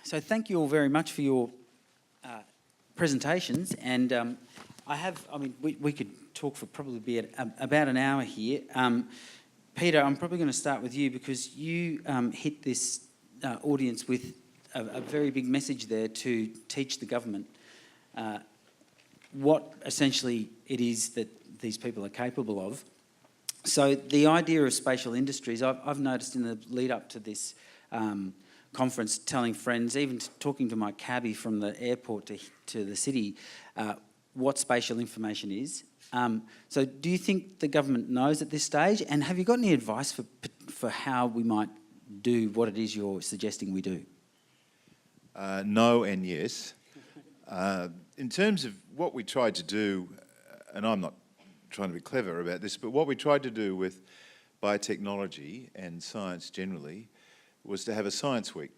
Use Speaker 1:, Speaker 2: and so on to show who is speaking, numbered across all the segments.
Speaker 1: So thank you all very much for your presentations, and we could talk for probably about an hour here. Peter, I'm probably going to start with you because you hit this audience with a very big message there to teach the government what essentially it is that these people are capable of. So the idea of spatial industries, I've noticed in the lead up to this conference, telling friends, even talking to my cabbie from the airport to the city, what spatial information is. So do you think the government knows at this stage? And have you got any advice for how we might do what it is you're suggesting we do?
Speaker 2: No and yes. In terms of what we tried to do, and I'm not trying to be clever about this, but what we tried to do with biotechnology and science generally was to have a science week.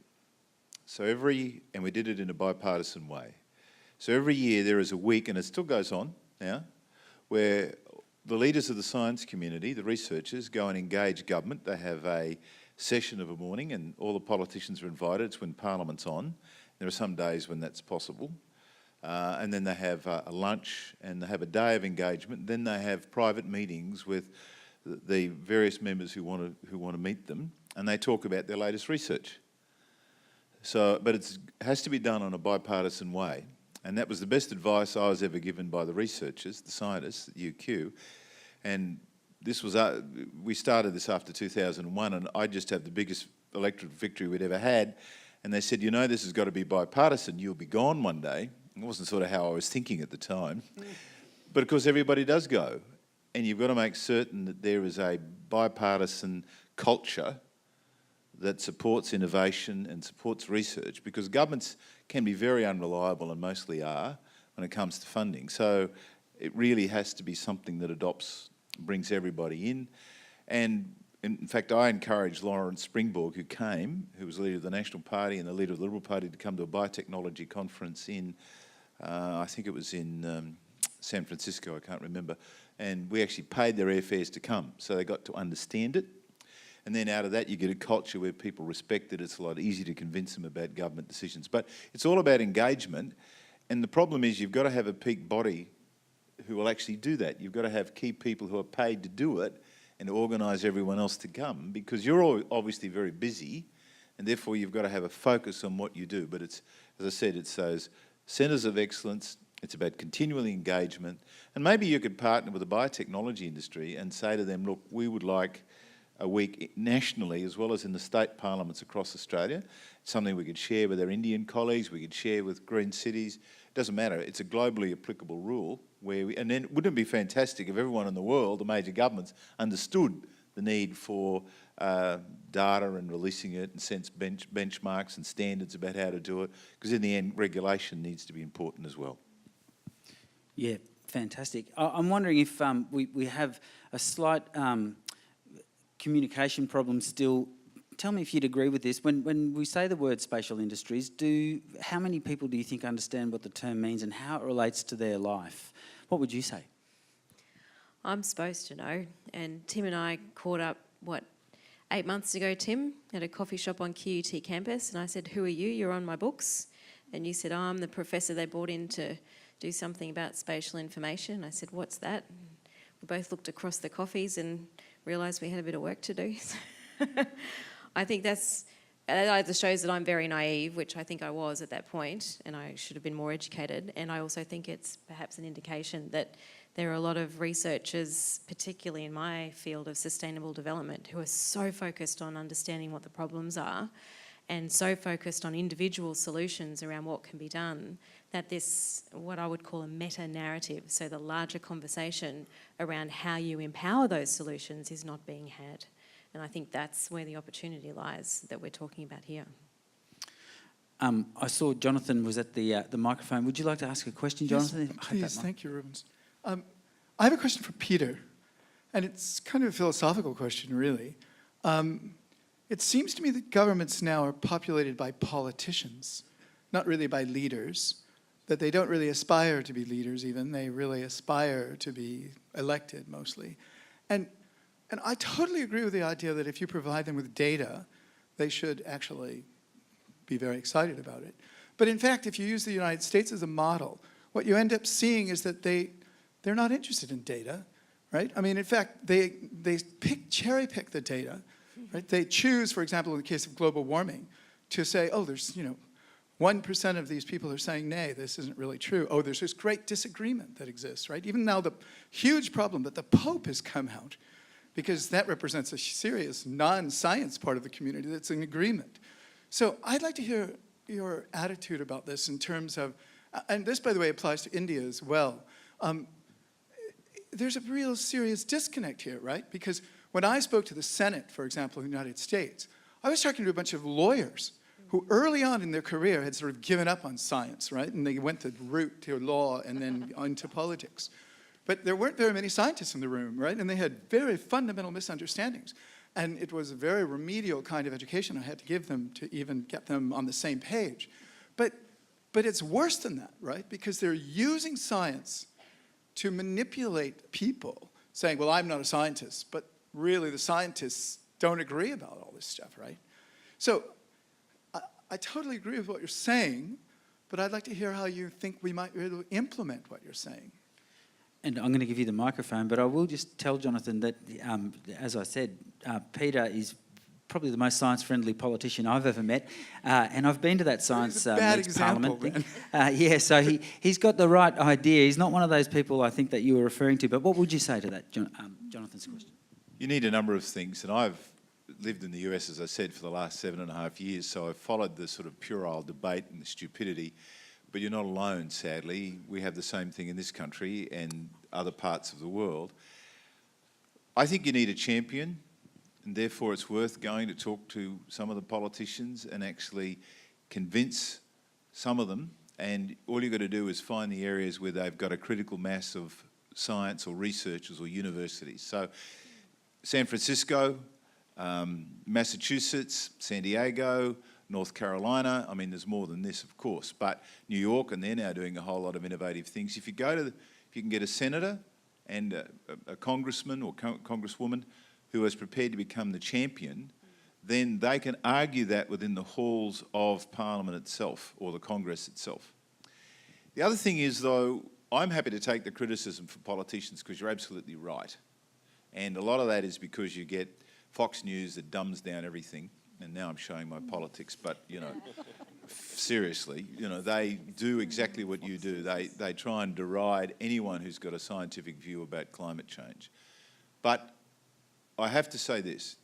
Speaker 2: So and we did it in a bipartisan way. So every year there is a week, and it still goes on now, where the leaders of the science community, the researchers, go and engage government. They have a session of a morning and all the politicians are invited. It's when Parliament's on. There are some days when that's possible. And then they have a lunch and they have a day of engagement. Then they have private meetings with the various members who want to meet them, and they talk about their latest research. So, but it has to be done on a bipartisan way. And that was the best advice I was ever given by the researchers, the scientists at UQ. And this was, we started this after 2001, and I just had the biggest electoral victory we'd ever had. And they said, you know, this has got to be bipartisan. You'll be gone one day. It wasn't sort of how I was thinking at the time. But of course, everybody does go. And you've got to make certain that there is a bipartisan culture that supports innovation and supports research, because governments can be very unreliable, and mostly are, when it comes to funding. So it really has to be something that brings everybody in. And in fact, I encouraged Lawrence Springborg, who was the leader of the National Party and the leader of the Liberal Party, to come to a biotechnology conference in, I think it was in San Francisco, I can't remember. And we actually paid their airfares to come, so they got to understand it. And then out of that, you get a culture where people respect it. It's a lot easier to convince them about government decisions. But it's all about engagement. And the problem is you've got to have a peak body who will actually do that. You've got to have key people who are paid to do it and to organise everyone else to come, because you're all obviously very busy, and therefore you've got to have a focus on what you do. But it's, as I said, it's those centres of excellence. It's about continual engagement. And maybe you could partner with the biotechnology industry and say to them, look, we would like a week nationally as well as in the state parliaments across Australia. It's something we could share with our Indian colleagues, we could share with green cities. It doesn't matter, it's a globally applicable rule. And then wouldn't it be fantastic if everyone in the world, the major governments, understood the need for data and releasing it and sense benchmarks and standards about how to do it, because in the end, regulation needs to be important as well.
Speaker 1: Yeah, fantastic. I'm wondering if we have a slight communication problem still. Tell me if you'd agree with this. When we say the word spatial industries, how many people do you think understand what the term means and how it relates to their life? What would you say?
Speaker 3: I'm supposed to know. And Tim and I caught up, 8 months ago, Tim, at a coffee shop on QUT campus, and I said, who are you? You're on my books. And you said, I'm the professor they brought in to do something about spatial information. I said, what's that? We both looked across the coffees and realised we had a bit of work to do. I think that either shows that I'm very naive, which I think I was at that point, and I should have been more educated. And I also think it's perhaps an indication that there are a lot of researchers, particularly in my field of sustainable development, who are so focused on understanding what the problems are and so focused on individual solutions around what can be done, that this, what I would call a meta-narrative, so the larger conversation around how you empower those solutions, is not being had. And I think that's where the opportunity lies that we're talking about here.
Speaker 1: I saw Jonathan was at the microphone. Would you like to ask a question, Jonathan?
Speaker 4: Yes, please. Thank you, Rubens. I have a question for Peter, and it's kind of a philosophical question, really. It seems to me that governments now are populated by politicians, not really by leaders, that they don't really aspire to be leaders even, they really aspire to be elected mostly. And I totally agree with the idea that if you provide them with data, they should actually be very excited about it. But in fact, if you use the United States as a model, what you end up seeing is that they're not interested in data, right? I mean, in fact, they cherry pick the data, right? They choose, for example, in the case of global warming, to say, oh, there's, 1% of these people are saying, nay, this isn't really true. Oh, there's this great disagreement that exists, right? Even now, the huge problem that the Pope has come out, because that represents a serious non-science part of the community that's in agreement. So I'd like to hear your attitude about this in terms of, and this, by the way, applies to India as well. There's a real serious disconnect here, right? Because when I spoke to the Senate, for example, in the United States, I was talking to a bunch of lawyers who early on in their career had sort of given up on science, right? And they went the route to law and then into politics. But there weren't very many scientists in the room, right? And they had very fundamental misunderstandings. And it was a very remedial kind of education I had to give them to even get them on the same page. But it's worse than that, right? Because they're using science to manipulate people, saying, well, I'm not a scientist, but really the scientists don't agree about all this stuff, right? So I totally agree with what you're saying, but I'd like to hear how you think we might be able to implement what you're saying.
Speaker 1: And I'm going to give you the microphone, but I will just tell Jonathan that, as I said, Peter is probably the most science-friendly politician I've ever met, and I've been to that science meets parliament thing. Yeah, so he's got the right idea. He's not one of those people I think that you were referring to. But what would you say to that, Jonathan's question?
Speaker 2: You need a number of things, and I've lived in the US, as I said, for the last 7.5 years, so I've followed the sort of puerile debate and the stupidity. But you're not alone, sadly. We have the same thing in this country and other parts of the world. I think you need a champion, and therefore it's worth going to talk to some of the politicians and actually convince some of them. And all you've got to do is find the areas where they've got a critical mass of science or researchers or universities. So San Francisco, Massachusetts, San Diego, North Carolina, I mean, there's more than this, of course, but New York, and they're now doing a whole lot of innovative things. If you can get a senator and a congressman or congresswoman who is prepared to become the champion, then they can argue that within the halls of Parliament itself or the Congress itself. The other thing is, though, I'm happy to take the criticism for politicians because you're absolutely right. And a lot of that is because you get Fox News that dumbs down everything. And now I'm showing my politics, but, seriously, they do exactly what you do. They try and deride anyone who's got a scientific view about climate change. But I have to say this,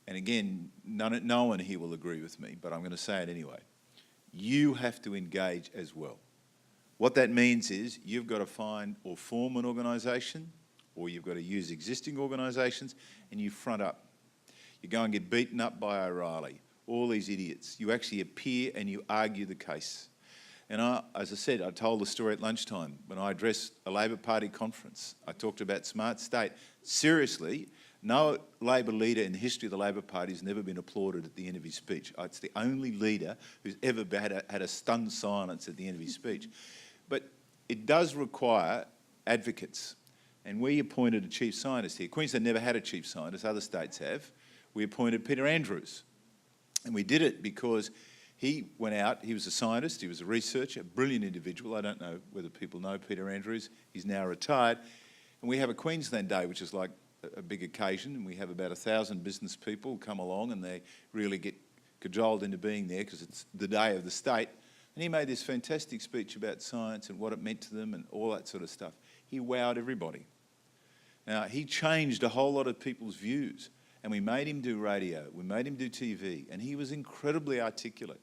Speaker 2: and again, no one here will agree with me, but I'm going to say it anyway. You have to engage as well. What that means is you've got to find or form an organisation, or you've got to use existing organisations, and you front up. You go and get beaten up by O'Reilly, all these idiots. You actually appear and you argue the case. And as I said, I told the story at lunchtime when I addressed a Labor Party conference. I talked about smart state. Seriously, no Labor leader in the history of the Labor Party has never been applauded at the end of his speech. It's the only leader who's ever had a stunned silence at the end of his speech. But it does require advocates. And we appointed a chief scientist here. Queensland never had a chief scientist, other states have. We appointed Peter Andrews. And we did it because he went out, he was a scientist, he was a researcher, a brilliant individual. I don't know whether people know Peter Andrews. He's now retired. And we have a Queensland Day, which is like a big occasion, and we have about 1,000 business people come along and they really get cajoled into being there because it's the day of the state. And he made this fantastic speech about science and what it meant to them and all that sort of stuff. He wowed everybody. Now, he changed a whole lot of people's views. And we made him do radio, we made him do TV, and he was incredibly articulate.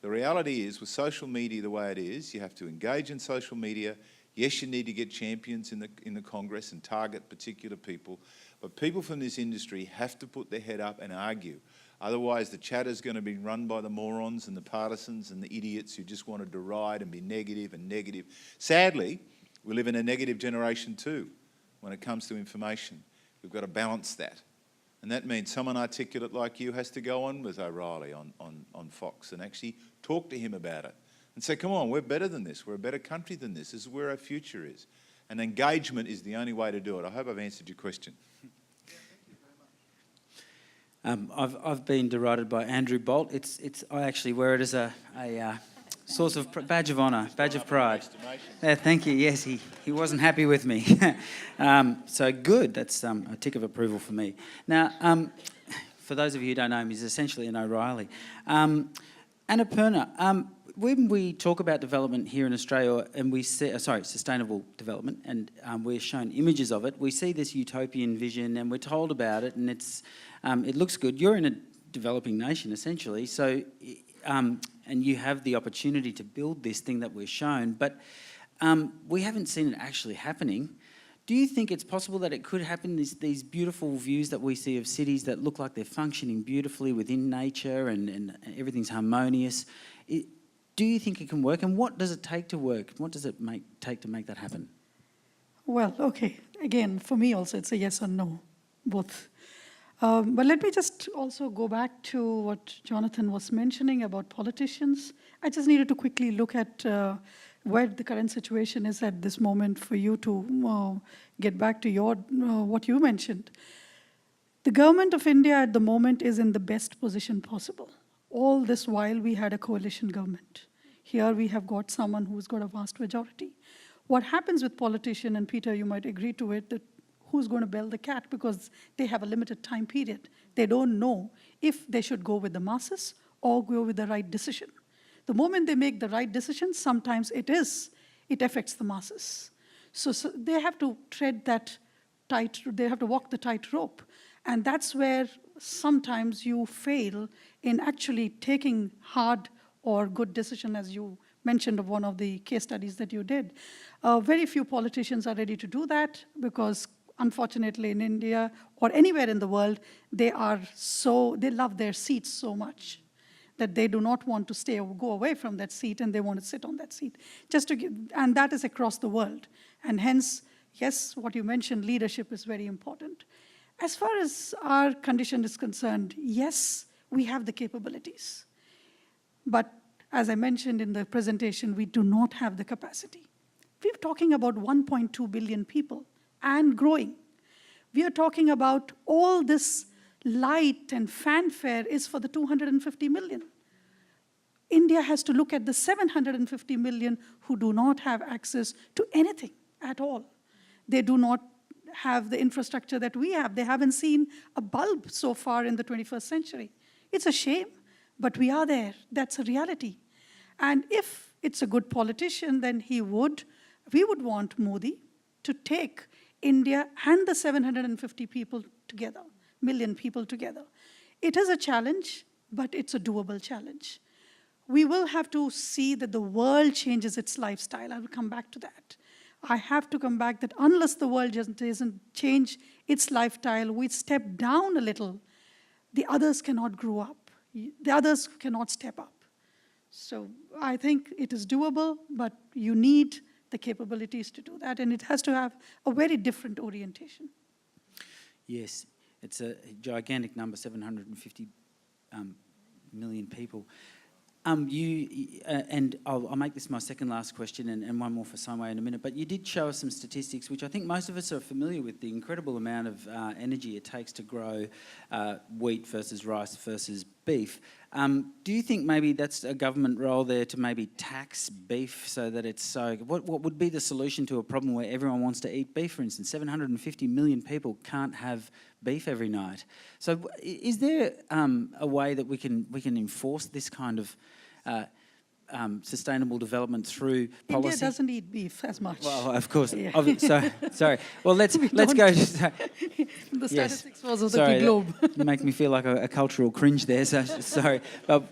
Speaker 2: The reality is, with social media the way it is, you have to engage in social media. Yes, you need to get champions in the Congress and target particular people, but people from this industry have to put their head up and argue. Otherwise, the chatter's going to be run by the morons and the partisans and the idiots who just want to deride and be negative and negative. Sadly, we live in a negative generation too when it comes to information. We've got to balance that. And that means someone articulate like you has to go on with O'Reilly on Fox and actually talk to him about it and say, come on, we're better than this. We're a better country than this. This is where our future is. And engagement is the only way to do it. I hope I've answered your question.
Speaker 1: I've been derided by Andrew Bolt. I actually wear it as a source of badge of honour, badge of pride. Yeah, thank you. Yes, he wasn't happy with me. So good. That's a tick of approval for me. Now, for those of you who don't know him, he's essentially an O'Reilly. Annapurna, when we talk about development here in Australia, and we see, sustainable development, and we're shown images of it, we see this utopian vision, and we're told about it, and it looks good. You're in a developing nation, essentially, so and you have the opportunity to build this thing that we're shown, but we haven't seen it actually happening. Do you think it's possible that it could happen, these beautiful views that we see of cities that look like they're functioning beautifully within nature and everything's harmonious? Do you think it can work? And what does it take to work? What does it take to make that happen?
Speaker 5: Well, okay. Again, for me also, it's a yes or no, both. But let me just also go back to what Jonathan was mentioning about politicians. I just needed to quickly look at where the current situation is at this moment for you to get back to your what you mentioned. The government of India at the moment is in the best position possible. All this while we had a coalition government. Here we have got someone who's got a vast majority. What happens with politicians, and Peter, you might agree to it, that who's going to bail the cat because they have a limited time period. They don't know if they should go with the masses or go with the right decision. The moment they make the right decision, sometimes it affects the masses. So they have to tread that they have to walk the tightrope. And that's where sometimes you fail in actually taking hard or good decision, as you mentioned of one of the case studies that you did. Very few politicians are ready to do that because unfortunately in India or anywhere in the world, they love their seats so much that they do not want to stay or go away from that seat, and they want to sit on that seat. And that is across the world. And hence, yes, what you mentioned, leadership is very important. As far as our condition is concerned, yes, we have the capabilities. But as I mentioned in the presentation, we do not have the capacity. We're talking about 1.2 billion people and growing. We are talking about all this light and fanfare is for the 250 million. India has to look at the 750 million who do not have access to anything at all. They do not have the infrastructure that we have. They haven't seen a bulb so far in the 21st century. It's a shame, but we are there. That's a reality. And if it's a good politician, then we would want Modi to take India and the 750 million people together. It is a challenge, but it's a doable challenge. We will have to see that the world changes its lifestyle. I will come back to that. I have to come back that unless the world doesn't change its lifestyle, we step down a little, the others cannot grow up. The others cannot step up. So I think it is doable, but you need the capabilities to do that, and it has to have a very different orientation.
Speaker 1: Yes, it's a gigantic number, 750 million people. And I'll make this my second last question and one more for Simway in a minute, but you did show us some statistics which I think most of us are familiar with, the incredible amount of energy it takes to grow wheat versus rice versus beef. Do you think maybe that's a government role there to maybe tax beef so that it's so... What would be the solution to a problem where everyone wants to eat beef, for instance? 750 million people can't have beef every night. So is there a way that we can enforce this kind of sustainable development through policy?
Speaker 5: India doesn't eat beef as much.
Speaker 1: Well, of course.
Speaker 5: Yeah.
Speaker 1: Sorry. Well, let's go.
Speaker 5: The statistics was of the globe.
Speaker 1: You make me feel like a cultural cringe there. So sorry, but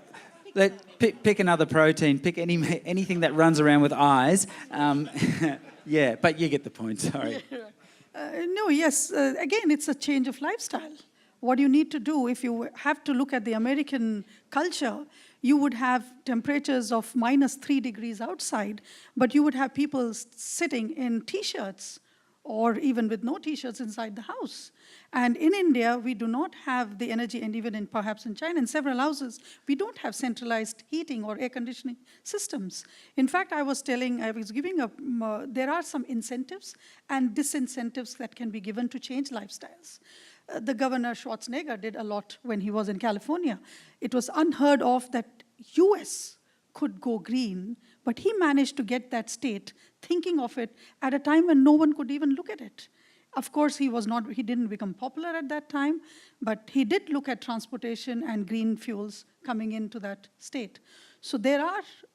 Speaker 1: pick another protein. Pick anything that runs around with eyes. Yeah, but you get the point. Sorry.
Speaker 5: Again, it's a change of lifestyle. What you need to do, if you have to look at the American culture, you would have temperatures of -3 degrees outside, but you would have people sitting in T-shirts or even with no T-shirts inside the house. And in India, we do not have the energy, and even perhaps in China, in several houses, we don't have centralized heating or air conditioning systems. In fact, there are some incentives and disincentives that can be given to change lifestyles. the Governor Schwarzenegger did a lot when he was in California. It was unheard of that US could go green, but he managed to get that state thinking of it at a time when no one could even look at it. Of course, he didn't become popular at that time, but he did look at transportation and green fuels coming into that state. So there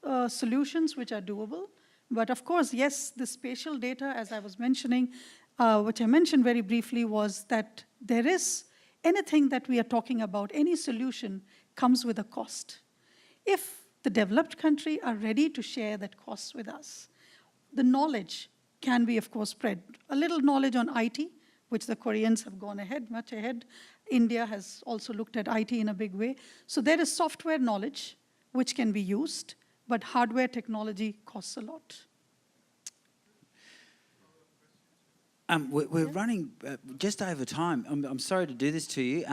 Speaker 5: are solutions which are doable, but of course, yes, the spatial data, as I was mentioning, which I mentioned very briefly, was that there is anything that we are talking about, any solution comes with a cost. If the developed country are ready to share that cost with us, the knowledge can be, of course, spread. A little knowledge on IT, which the Koreans have gone ahead, much ahead. India has also looked at IT in a big way. So there is software knowledge which can be used, but hardware technology costs a lot.
Speaker 1: We're running just over time. I'm sorry to do this to you,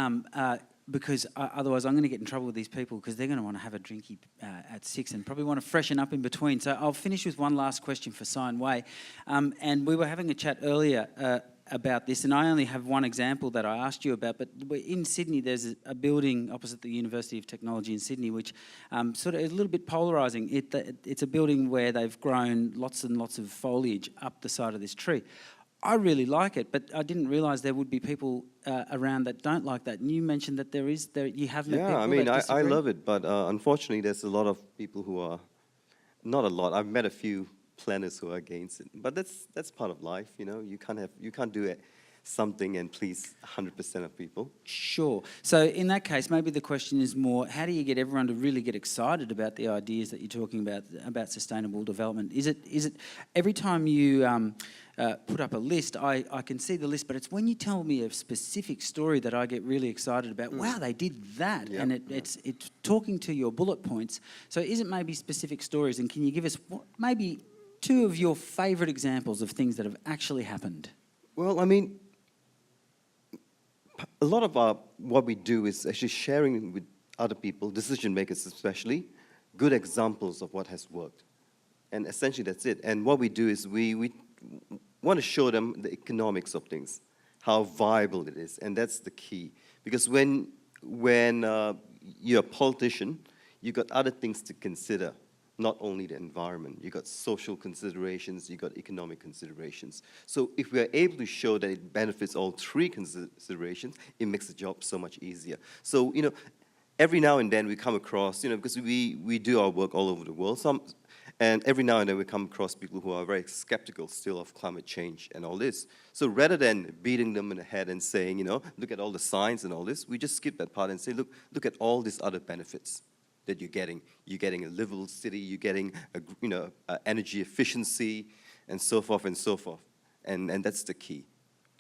Speaker 1: because otherwise I'm going to get in trouble with these people because they're going to want to have a drinky at 6 and probably want to freshen up in between. So I'll finish with one last question for Sion Wei. And we were having a chat earlier about this, and I only have one example that I asked you about, but in Sydney there's a building opposite the University of Technology in Sydney which sort of is a little bit polarising. It's a building where they've grown lots and lots of foliage up the side of this tree. I really like it, but I didn't realise there would be people around that don't like that. And you mentioned that you have met people
Speaker 6: Yeah, I mean,
Speaker 1: that
Speaker 6: I
Speaker 1: disagree.
Speaker 6: love it, but unfortunately, there's a lot of people who are, not a lot. I've met a few planners who are against it, but that's part of life, you know. You can't do something and please 100% of people.
Speaker 1: Sure. So in that case, maybe the question is more, how do you get everyone to really get excited about the ideas that you're talking about sustainable development? Is it every time you put up a list, I can see the list, but it's when you tell me a specific story that I get really excited about. Wow, they did that,
Speaker 6: Yeah.
Speaker 1: and it's talking to your bullet points. So is it maybe specific stories, and can you give us maybe 2 of your favourite examples of things that have actually happened?
Speaker 6: Well, I mean, a lot of what we do is actually sharing with other people, decision makers especially, good examples of what has worked. And essentially that's it. And what we do is we want to show them the economics of things, how viable it is. And that's the key. Because when you're a politician, you've got other things to consider, not only the environment. You've got social considerations, you've got economic considerations. So if we are able to show that it benefits all 3 considerations, it makes the job so much easier. So, you know, every now and then we come across, you know, because we do our work all over the world, and every now and then we come across people who are very skeptical still of climate change and all this. So rather than beating them in the head and saying, you know, look at all the science and all this, we just skip that part and say, look at all these other benefits that you're getting. You're getting a livable city, you're getting energy efficiency, and so forth and so forth. And that's the key.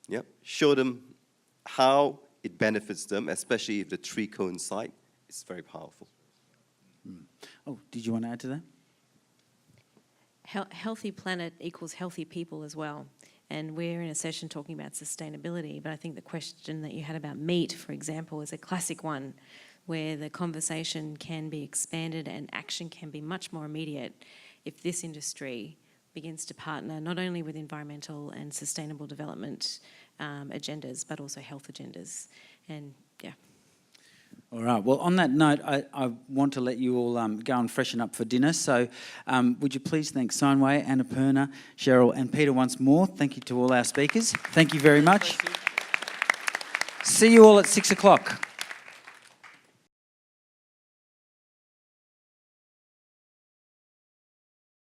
Speaker 6: Yep. Show them how it benefits them, especially if the 3 coincide. It's very powerful.
Speaker 1: Oh, did you want to add to that?
Speaker 3: Healthy planet equals healthy people as well. And we're in a session talking about sustainability, but I think the question that you had about meat, for example, is a classic one where the conversation can be expanded and action can be much more immediate if this industry begins to partner not only with environmental and sustainable development agendas, but also health agendas. And yeah.
Speaker 1: All right. Well, on that note, I want to let you all go and freshen up for dinner. So would you please thank Sion Wei, Annapurna, Cheryl and Peter once more. Thank you to all our speakers. Thank you very much. See you all at 6 o'clock.